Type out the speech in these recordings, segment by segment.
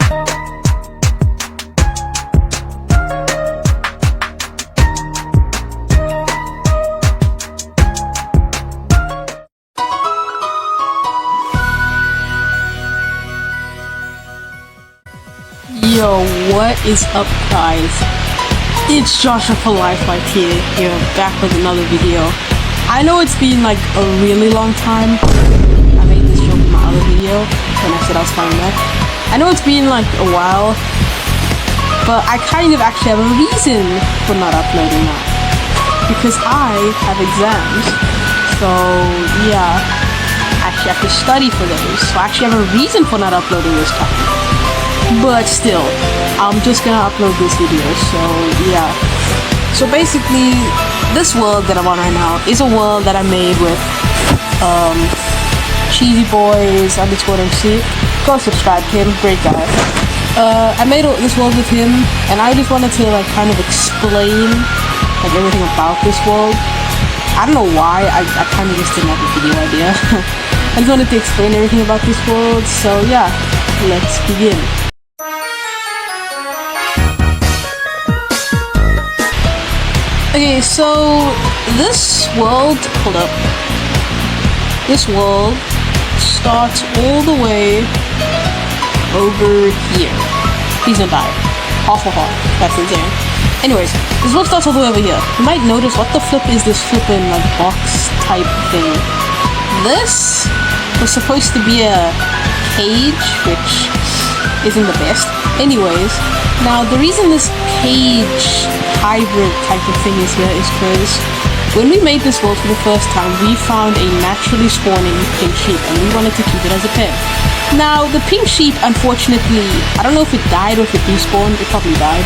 Yo, what is up, guys? It's Joshua for Life right here, back with another video. I know it's been like a really long time. I made this joke in my other video when I said I was coming back. I know it's been like a while, but I kind of actually have a reason for not uploading now. Because I have exams. So yeah, I actually have to study for those. So I actually have a reason for not uploading this time. But still, I'm just gonna upload this video, so yeah. So basically, this world that I'm on right now is a world that I made with Cheesy Boys _MC. Go subscribe to him, great guy. I made this world with him, and I just wanted to like kind of explain like everything about this world. I don't know why, I kind of just didn't have a video idea. I just wanted to explain everything about this world, so yeah, let's begin. Okay, so this world, hold up, this world starts all the way over here. Please don't die. Awful hard. That's insane. Anyways, this world starts all the way over here. You might notice, what the flip is this flippin' like box type thing? This was supposed to be a cage, which isn't the best. Anyways, now the reason this cage hybrid type of thing is here is because when we made this world for the first time, we found a naturally spawning pink sheep and we wanted to keep it as a pet. Now, the pink sheep, unfortunately, I don't know if it died or if it despawned. It probably died.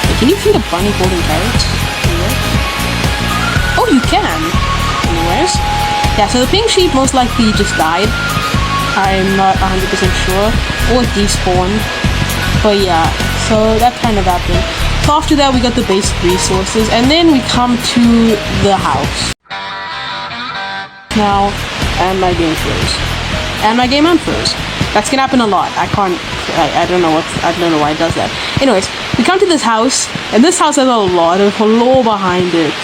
Wait, can you feed a bunny golden carrots? Oh, you can! Anyways. Yeah, so the pink sheep most likely just died. I'm not 100% sure. Or despawned. But yeah, so that kind of happened. So after that, we got the basic resources, and then we come to the house. Now, and my game froze. And my game unfroze. That's gonna happen a lot. I don't know why it does that. Anyways, we come to this house, and this house has a lot of lore behind it,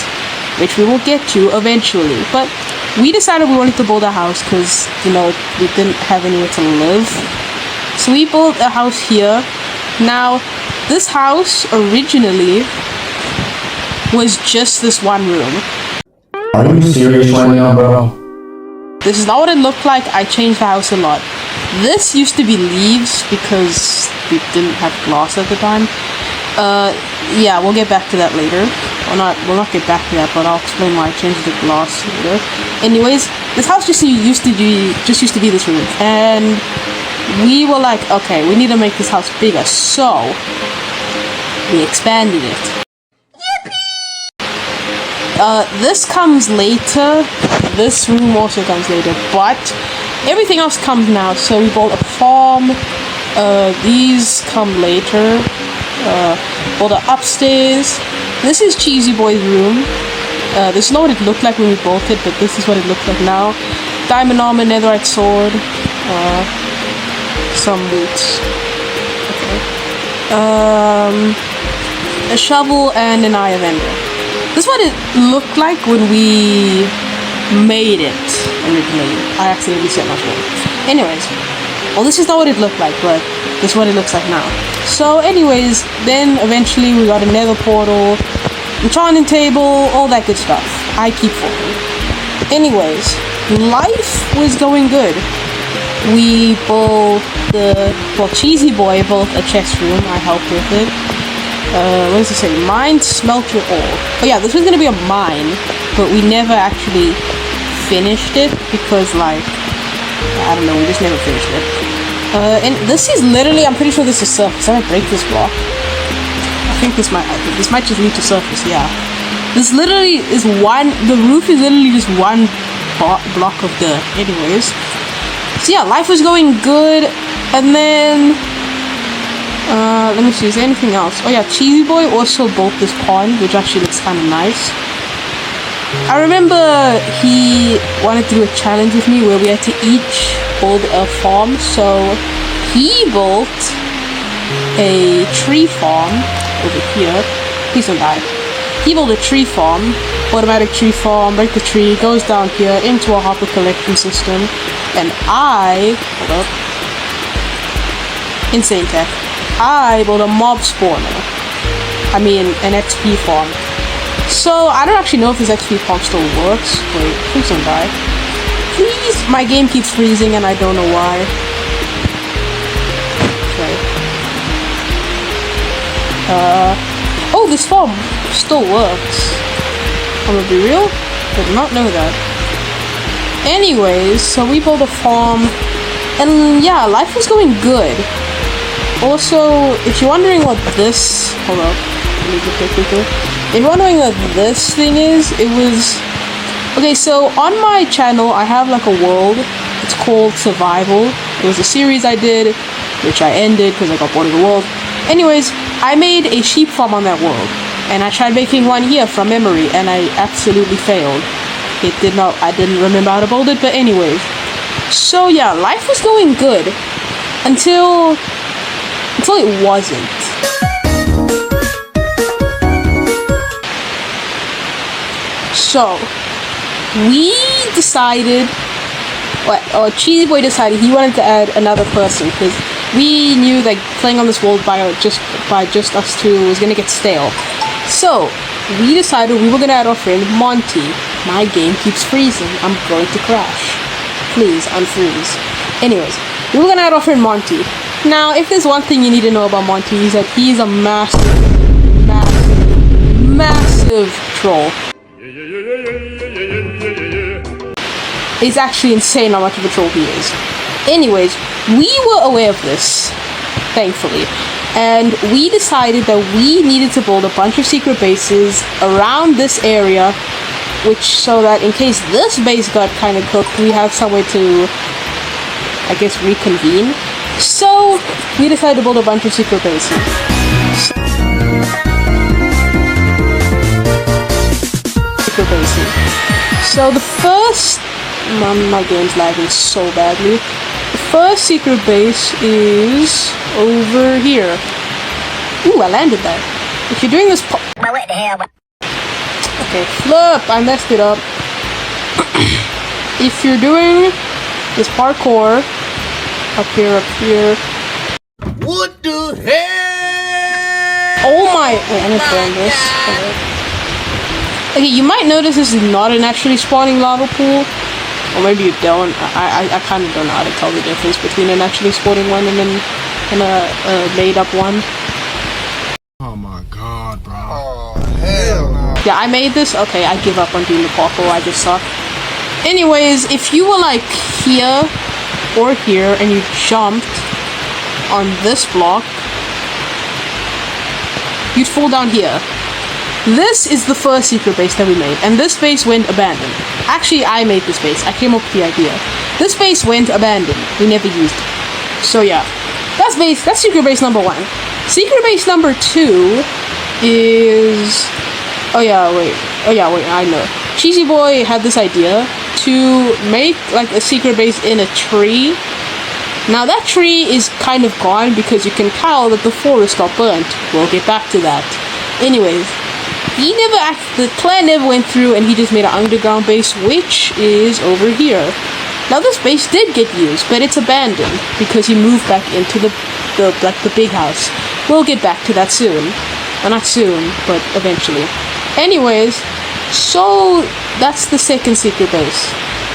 which we will get to eventually. But we decided we wanted to build a house because, you know, we didn't have anywhere to live. So we built a house here. Now, this house originally was just this one room. Are you serious right now, bro? This is not what it looked like. I changed the house a lot. This used to be leaves because we didn't have glass at the time. Yeah, we'll get back to that later. We'll not get back to that, but I'll explain why I changed the glass later. Anyways, this house just used to be this room, and we were like, okay, we need to make this house bigger, so we expanded it. This comes later. This room also comes later, but everything else comes now. So we built a farm. These come later. Built the upstairs. This is Cheesy Boy's room. This is not what it looked like when we built it, but this is what it looks like now. Diamond armor, netherite sword. Some boots. Okay. A shovel and an eye of ender. This is what it looked like when we made it originally. I accidentally said much more. Anyways, well, this is not what it looked like, but this is what it looks like now. So anyways, then eventually we got a nether portal, enchanting table, all that good stuff. I keep falling. Anyways, life was going good. We built Cheesy Boy built a chest room. I helped with it. What does it say? Mine, smelt your ore. Oh yeah, this was gonna be a mine, but we never actually finished it because, like, I don't know, we just never finished it. And this is literally, I'm pretty sure this is surface. I might break this block. I think this might just lead to surface. Yeah, this literally is the roof is literally just one block of dirt. Anyways, so yeah, life was going good, and then let me see, is there anything else? Oh yeah, Cheesy Boy also built this pond, which actually looks kind of nice. I remember he wanted to do a challenge with me where we had to each build a farm, so he built a tree farm over here. Please don't die. He built a tree farm, automatic tree farm, break the tree, goes down here into a hopper collection system, and hold up, insane tech, I built a mob spawner. I mean, an XP farm. So, I don't actually know if this XP farm still works. Wait, please don't die. Please, my game keeps freezing and I don't know why. Okay. Oh, this farm still works. I'm gonna be real, did not know that. Anyways, so we built a farm, and yeah, life was going good. Also, if you're wondering what this, hold up, let me get quicker. If you're wondering what this thing is, it was, okay, so on my channel, I have like a world, it's called Survival. It was a series I did, which I ended because I got bored of the world. Anyways, I made a sheep farm on that world, and I tried making one here from memory, and I absolutely failed. I didn't remember how to build it, but anyways. So yeah, life was going good, until it wasn't. So, we decided, Cheesy Boy decided he wanted to add another person, because we knew that playing on this world by just us two was gonna get stale. So, we decided we were gonna add our friend Monty. My game keeps freezing. I'm going to crash. Please, unfreeze. Anyways, we were gonna add our friend Monty. Now, if there's one thing you need to know about Monty, is that he's a massive troll. It's actually insane how much of a troll he is. Anyways, we were aware of this, thankfully, and we decided that we needed to build a bunch of secret bases around this area, so that in case this base got kind of cooked, we have somewhere to, I guess, reconvene. So, we decided to build a bunch of secret bases. So the first, my game's lagging so badly. The first secret base is over here. Ooh, I landed that. If you're doing this what the hell? Okay, flip, I messed it up. If you're doing this parkour, up here. What the hell? Oh my, wait, I'm gonna film this. Okay, you might notice this is not a naturally spawning lava pool. Or maybe you don't. I kind of don't know how to tell the difference between a naturally spawning one and a made up one. Oh my god, bro. Oh, hell no. Yeah, I made this. Okay, I give up on doing the parkour. I just suck. Anyways, if you were like here or here and you jumped on this block, you'd fall down here. This is the first secret base that we made, and this base went abandoned. Actually, I made this base. I came up with the idea. This base went abandoned. We never used it. So yeah, that's secret base number 1. Secret base number 2 is, I know. Cheesy Boy had this idea to make like a secret base in a tree. Now that tree is kind of gone because you can tell that the forest got burnt. We'll get back to that. Anyways, the clan never went through, and he just made an underground base, which is over here. Now this base did get used, but it's abandoned because he moved back into the big house. We'll get back to that soon. Well, not soon, but eventually. Anyways, so that's the second secret base.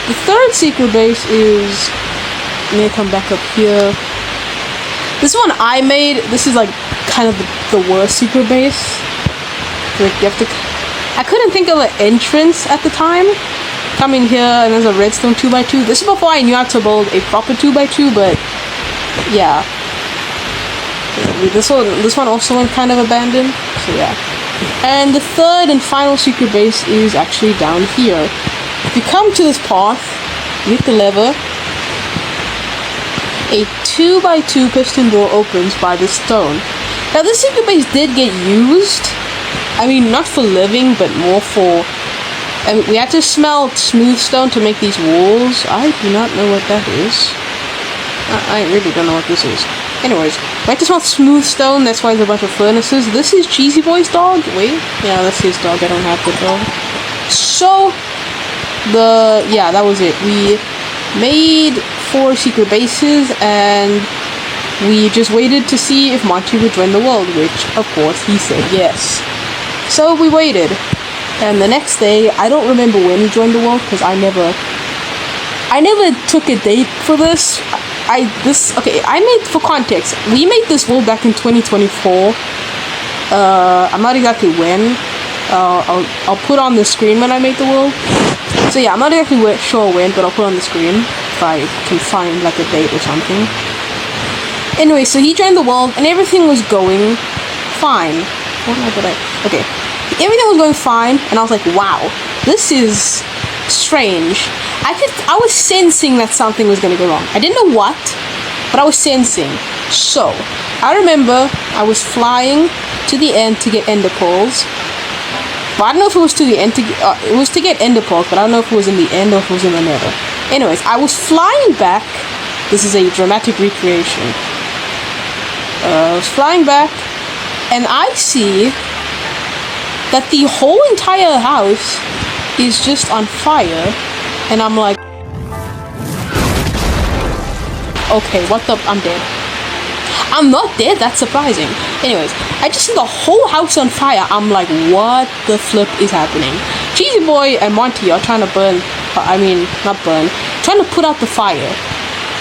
The third secret base is, let me come back up here. This one I made. This is like kind of the worst secret base. Like I couldn't think of an entrance at the time. Come in here and there's a redstone 2x2. This is before I knew how to build a proper 2x2, but yeah. This one also went kind of abandoned, so yeah. And the third and final secret base is actually down here. If you come to this path, you hit the lever, a 2x2 piston door opens by this stone. Now this secret base did get used. I mean, not for living, but more for... we had to smelt smooth stone to make these walls. I do not know what that is. I really don't know what this is. Anyways, like this one's smooth stone, that's why there's a bunch of furnaces. This is Cheesy Boy's dog. Wait, yeah, that's his dog. I don't have the dog. So, that was it. We made 4 secret bases, and we just waited to see if Monty would join the world, which, of course, he said yes. So, we waited. And the next day, I don't remember when he joined the world, because I never took a date for this. I made, for context, we made this world back in 2024. I'm not exactly when. I'll put on the screen when I made the world. So yeah, I'm not exactly sure when, but I'll put on the screen if I can find like a date or something. Anyway, so he joined the world and everything was going fine. Okay. Everything was going fine and I was like, wow, this is strange. I was sensing that something was going to go wrong. I didn't know what, but I was sensing. So, I remember I was flying to the end to get ender pearls. But I don't know if it was to the end it was to get ender pearls, but I don't know if it was in the end or if it was in the nether. Anyways, I was flying back. This is a dramatic recreation. I was flying back, and I see that the whole entire house is just on fire. And I'm like, okay, what the? I'm dead. I'm not dead, that's surprising. Anyways, I just see the whole house on fire. I'm like, what the flip is happening? Cheesy Boy and Monty are trying to burn, trying to put out the fire.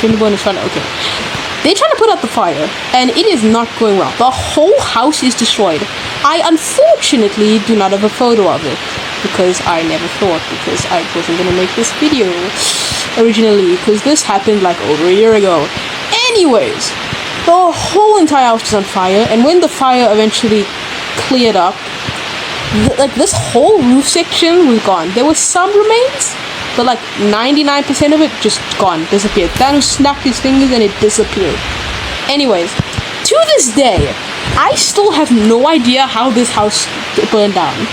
They're trying to put out the fire, and it is not going well. The whole house is destroyed. I unfortunately do not have a photo of it, because I never thought, because I wasn't going to make this video originally, because this happened like over a year ago. Anyways, the whole entire house was on fire, and when the fire eventually cleared up, this whole roof section was gone. There was some remains, but like 99% of it just gone, disappeared. Thanos snapped his fingers and it disappeared. Anyways, to this day, I still have no idea how this house burned down.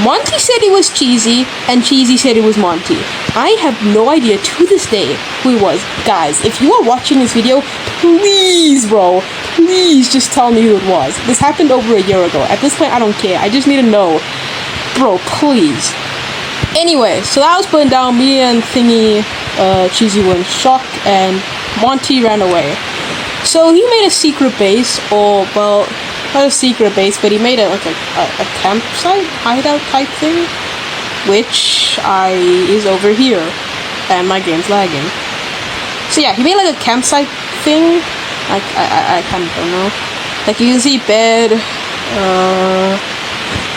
Monty said it was Cheesy, and Cheesy said it was Monty. I have no idea to this day who it was. Guys, if you are watching this video, please, bro, please just tell me who it was. This happened over a year ago. At this point, I don't care. I just need to know. Bro, please. Anyway, so that was burned down. Me and Cheesy were in shock, and Monty ran away. So he made a secret base, or, well, not a secret base, but he made a campsite, hideout type thing, which is over here, and my game's lagging. So yeah, he made like a campsite thing. I kind of don't know. Like you can see bed.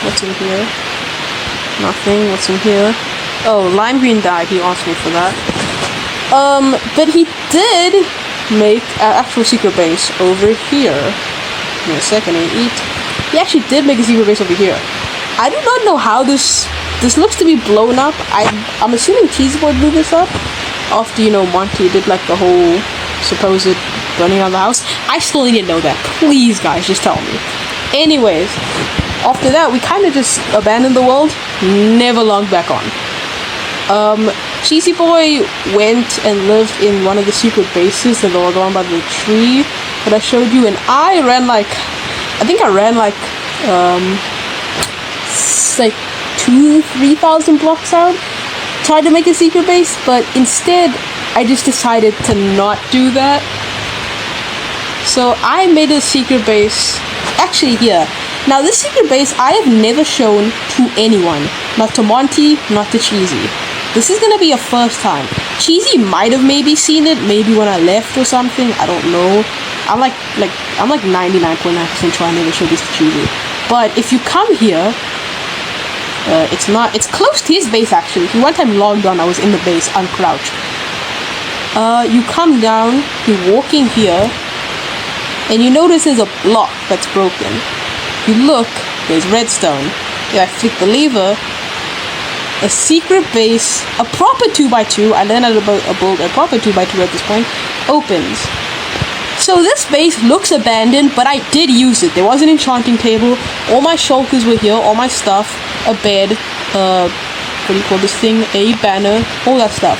What's in here? Nothing. What's in here? Oh, lime green dye. He asked me for that. But he did make an actual secret base over here. Give me a second and eat. He actually did make a secret base over here. I do not know how this looks to be blown up. I'm assuming Cheesy Boy blew this up after, you know, Monty did like the whole supposed burning down the house. I still need to know that. Please, guys, just tell me. Anyways, after that, we kind of just abandoned the world. Never logged back on. Cheesy Boy went and lived in one of the secret bases, the one by the tree that I showed you, and I ran like 2,000-3,000 blocks out, tried to make a secret base, but instead I just decided to not do that. So I made a secret base actually here. Now this secret base I have never shown to anyone, not to Monty, not to Cheesy. This is gonna be a first time. Cheesy might have maybe seen it, maybe when I left or something, I don't know. I'm like 99.9% sure I never showed this to Cheesy. But if you come here, it's close to his base actually. One time logged on, I was in the base, uncrouched. You come down, you walk in here, and you notice there's a block that's broken. You look, there's redstone. If I flick the lever, a secret base, a proper 2x2, I learned how to build a proper 2x2 at this point, opens. So this base looks abandoned, but I did use it. There was an enchanting table, all my shulkers were here, all my stuff, a bed, what do you call this thing, a banner, all that stuff.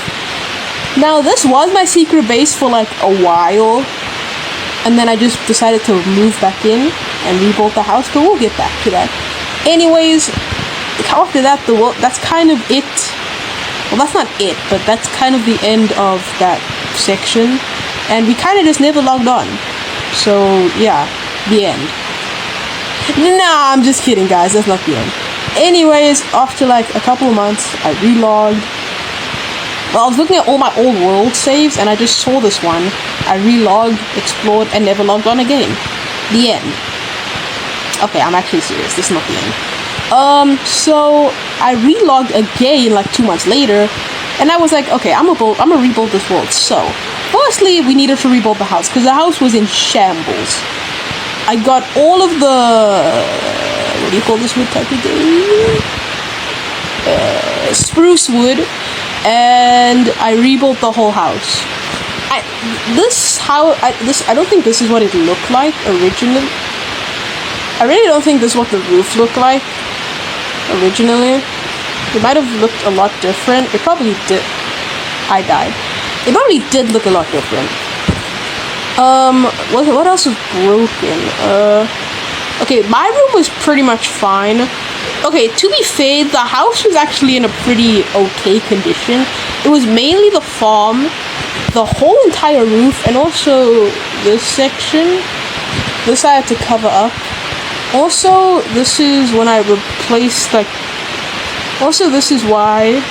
Now this was my secret base for like a while, and then I just decided to move back in and rebuild the house, but we'll get back to that. Anyways, after that, that's kind of it. Well, that's not it, but that's kind of the end of that section, and we kind of just never logged on. So yeah, the end. Nah, I'm just kidding, guys. That's not the end. Anyways, after like a couple of months, I relogged. Well, I was looking at all my old world saves, and I just saw this one. I relogged, explored, and never logged on again. The end. Okay, I'm actually serious. This is not the end. So I relogged again like 2 months later, and I was like, okay, I'm gonna rebuild this world. So, firstly, we needed to rebuild the house because the house was in shambles. I got all of the what do you call this wood type again? Spruce wood, and I rebuilt the whole house. I don't think this is what it looked like originally. I really don't think this is what the roof looked like originally. It might have looked a lot different. It probably did. I died. It probably did look a lot different. What else was broken? Okay, my room was pretty much fine. Okay, to be fair, the house was actually in a pretty okay condition. It was mainly the farm, the whole entire roof, and also this section. This I had to cover up. Also, this is when I replaced, like... Also, this is why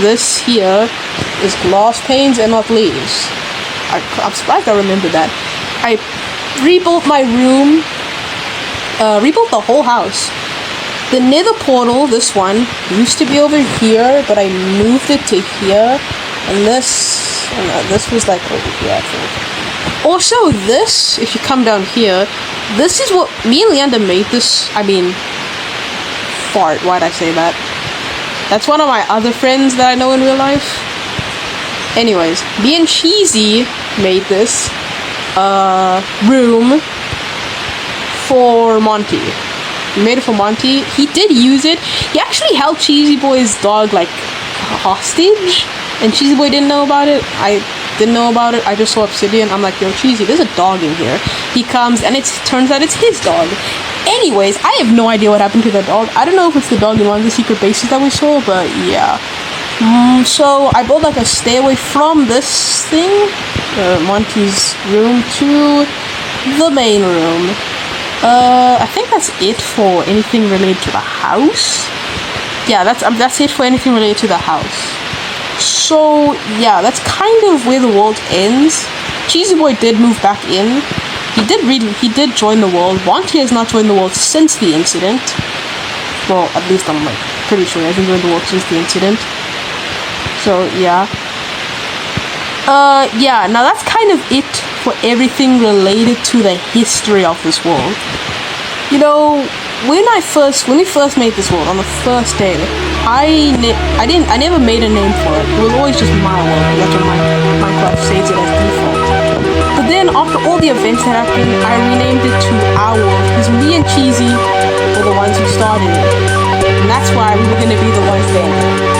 this here is glass panes and not leaves. I'm surprised I remember that. I rebuilt my room, rebuilt the whole house. The nether portal, this one, used to be over here, but I moved it to here. And this was like over here, I think. Also, this, if you come down here, this is what me and Leander made this. I mean, fart, why'd I say that? That's one of my other friends that I know in real life. Anyways, me and Cheesy made this room for Monty. We made it for Monty. He did use it. He actually held Cheesy Boy's dog like hostage, and Cheesy Boy didn't know about it. I didn't know about it. I just saw Obsidian. I'm like, yo, Cheesy, there's a dog in here. He comes, and it turns out it's his dog. Anyways, I have no idea what happened to the dog. I don't know if it's the dog in one of the secret bases that we saw, but yeah. So I built like a stairway from this thing, Monty's room, to the main room. I think that's it for anything related to the house. Yeah, that's it for anything related to the house. So yeah, that's kind of where the world ends. Cheesy Boy did move back in. He did join the world. Monty has not joined the world since the incident. Well, at least I'm like pretty sure he hasn't joined the world since the incident. So yeah. Yeah, now that's kind of it for everything related to the history of this world. You know, when we first made this world on the first day, I never made a name for it. It was always just my world. That's what Minecraft saves it as default. But then after all the events that happened, I renamed it to our world because me and Cheesy were the ones who started it, and that's why we were gonna be the ones there.